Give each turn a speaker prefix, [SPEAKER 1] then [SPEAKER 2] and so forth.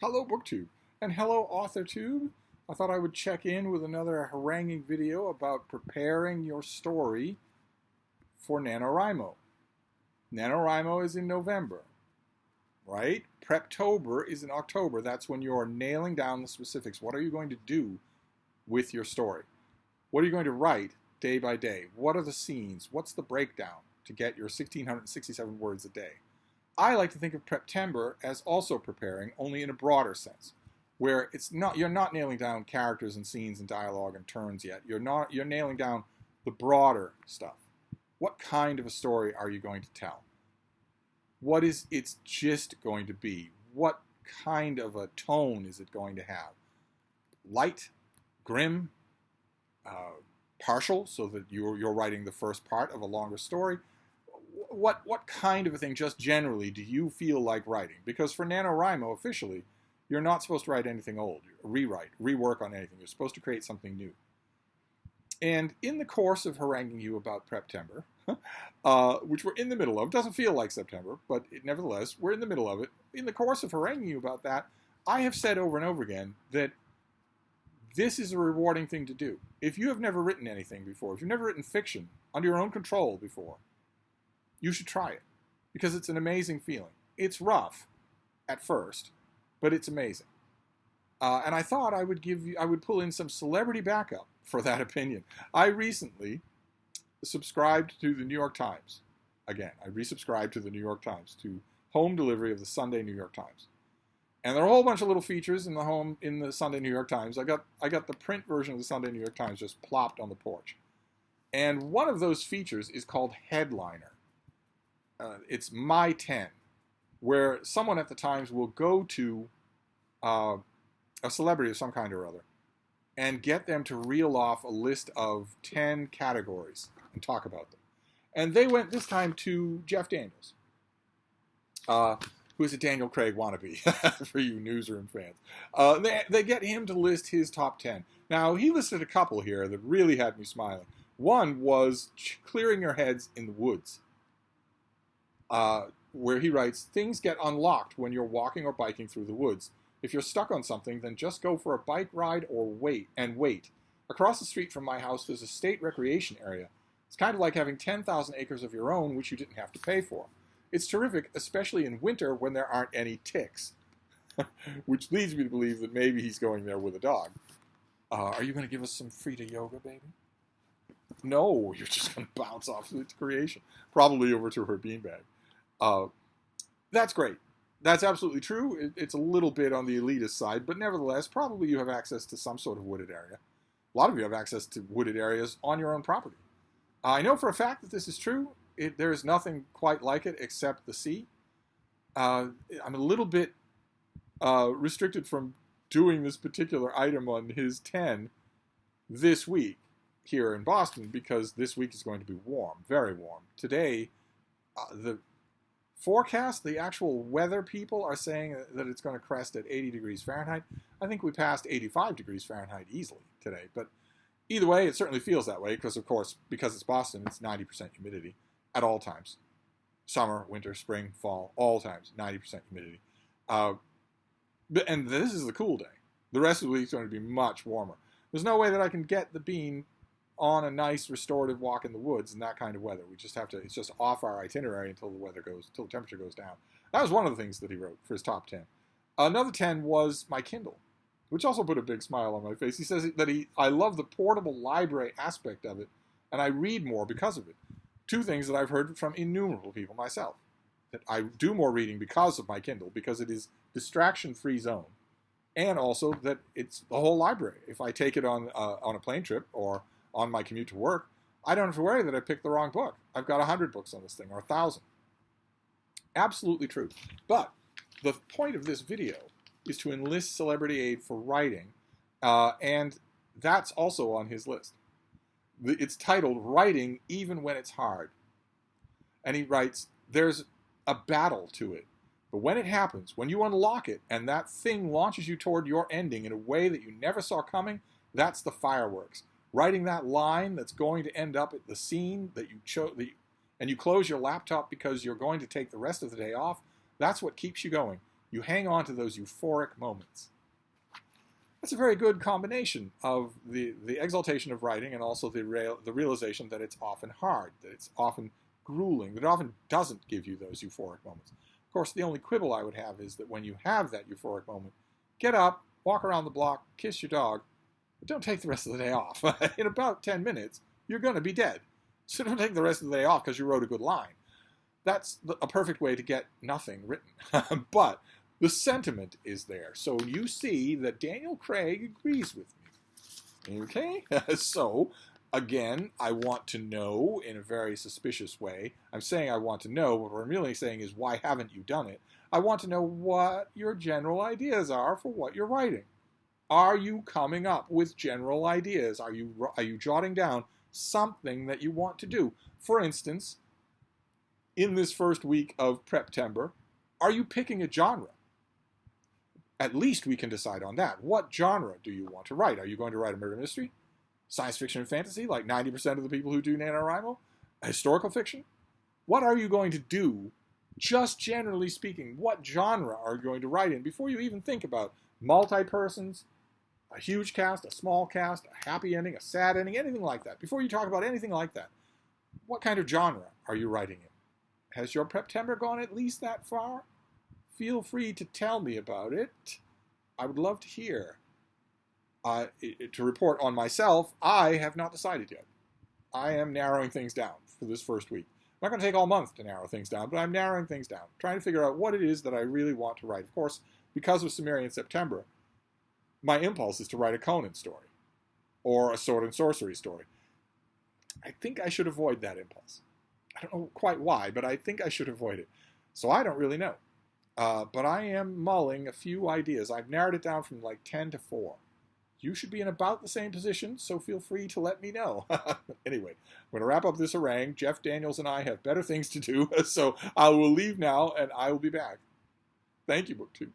[SPEAKER 1] Hello BookTube, and hello AuthorTube. I thought I would check in with another haranguing video about preparing your story for NaNoWriMo. NaNoWriMo is in November, right? Preptober is in October. That's when you're nailing down the specifics. What are you going to do with your story? What are you going to write day by day? What are the scenes? What's the breakdown to get your 1,667 words a day? I like to think of Preptember as also preparing, only in a broader sense, where you're not nailing down characters and scenes and dialogue and turns yet. You're nailing down the broader stuff. What kind of a story are you going to tell? What is its gist going to be? What kind of a tone is it going to have? Light, grim, partial, so that you're writing the first part of a longer story. What kind of a thing, just generally, do you feel like writing? Because for NaNoWriMo, officially, you're not supposed to write anything old, rework on anything. You're supposed to create something new. And in the course of haranguing you about Preptember, which we're in the middle of, doesn't feel like September, but nevertheless, we're in the middle of it. In the course of haranguing you about that, I have said over and over again that this is a rewarding thing to do. If you have never written anything before, if you've never written fiction under your own control before, you should try it, because it's an amazing feeling. It's rough at first, but it's amazing. And I thought I would pull in some celebrity backup for that opinion. I recently subscribed to the New York Times. Again, I resubscribed to the New York Times, to home delivery of the Sunday New York Times. And there are a whole bunch of little features in the Sunday New York Times. I got the print version of the Sunday New York Times just plopped on the porch. And one of those features is called Headliner. It's My 10, where someone at the Times will go to a celebrity of some kind or other and get them to reel off a list of 10 categories and talk about them. And they went this time to Jeff Daniels, who is a Daniel Craig wannabe, for you newsroom fans. They get him to list his top 10. Now, he listed a couple here that really had me smiling. One was clearing your heads in the woods. Where he writes, things get unlocked when you're walking or biking through the woods. If you're stuck on something, then just go for a bike ride or wait. Across the street from my house, there's a state recreation area. It's kind of like having 10,000 acres of your own, which you didn't have to pay for. It's terrific, especially in winter when there aren't any ticks. Which leads me to believe that maybe he's going there with a dog. Are you going to give us some Frida yoga, baby? No, you're just going to bounce off the creation. Probably over to her beanbag. That's great. That's absolutely true. It's a little bit on the elitist side, but nevertheless, probably you have access to some sort of wooded area. A lot of you have access to wooded areas on your own property. I know for a fact that this is true. There is nothing quite like it except the sea. I'm a little bit restricted from doing this particular item on his 10 this week here in Boston, because this week is going to be warm, very warm. Today, the forecast, the actual weather people are saying that it's going to crest at 80 degrees Fahrenheit. I think we passed 85 degrees Fahrenheit easily today. But either way, it certainly feels that way because, of course, because it's Boston, it's 90% humidity at all times. Summer, winter, spring, fall, all times, 90% humidity. And this is the cool day. The rest of the week is going to be much warmer. There's no way that I can get the bean on a nice restorative walk in the woods in that kind of weather. We just have to, it's just off our itinerary until the temperature goes down. That was one of the things that he wrote for his top 10. Another 10 was my Kindle, which also put a big smile on my face. He says that I love the portable library aspect of it, and I read more because of it. Two things that I've heard from innumerable people myself. That I do more reading because of my Kindle, because it is distraction-free zone. And also that it's the whole library. If I take it on a plane trip or on my commute to work, I don't have to worry that I picked the wrong book. I've got 100 books on this thing, or 1,000. Absolutely true. But the point of this video is to enlist celebrity aid for writing, and that's also on his list. It's titled, Writing Even When It's Hard. And he writes, there's a battle to it. But when it happens, when you unlock it, and that thing launches you toward your ending in a way that you never saw coming, that's the fireworks. Writing that line that's going to end up at the scene that you chose, and you close your laptop because you're going to take the rest of the day off, that's what keeps you going. You hang on to those euphoric moments. That's a very good combination of the exaltation of writing and also the realization that it's often hard, that it's often grueling, that it often doesn't give you those euphoric moments. Of course, the only quibble I would have is that when you have that euphoric moment, get up, walk around the block, kiss your dog, but don't take the rest of the day off. In about 10 minutes, you're going to be dead. So don't take the rest of the day off because you wrote a good line. That's a perfect way to get nothing written. But the sentiment is there. So you see that Daniel Craig agrees with me. Okay? So, again, I want to know in a very suspicious way. I'm saying I want to know, but what I'm really saying is, why haven't you done it? I want to know what your general ideas are for what you're writing. Are you coming up with general ideas? Are you jotting down something that you want to do? For instance, in this first week of Preptember, are you picking a genre? At least we can decide on that. What genre do you want to write? Are you going to write a murder mystery? Science fiction and fantasy, like 90% of the people who do NaNoWriMo? Historical fiction? What are you going to do, just generally speaking? What genre are you going to write in before you even think about multi-persons, a huge cast, a small cast, a happy ending, a sad ending, anything like that? Before you talk about anything like that, what kind of genre are you writing in? Has your Preptember gone at least that far? Feel free to tell me about it. I would love to hear. To report on myself, I have not decided yet. I am narrowing things down for this first week. I'm not going to take all month to narrow things down, but I'm narrowing things down, trying to figure out what it is that I really want to write. Of course, because of Sumerian September, my impulse is to write a Conan story or a sword and sorcery story. I think I should avoid that impulse. I don't know quite why, but I think I should avoid it. So I don't really know. But I am mulling a few ideas. I've narrowed it down from like 10 to 4. You should be in about the same position, so feel free to let me know. Anyway, I'm going to wrap up this harangue. Jeff Daniels and I have better things to do, so I will leave now, and I will be back. Thank you, BookTube.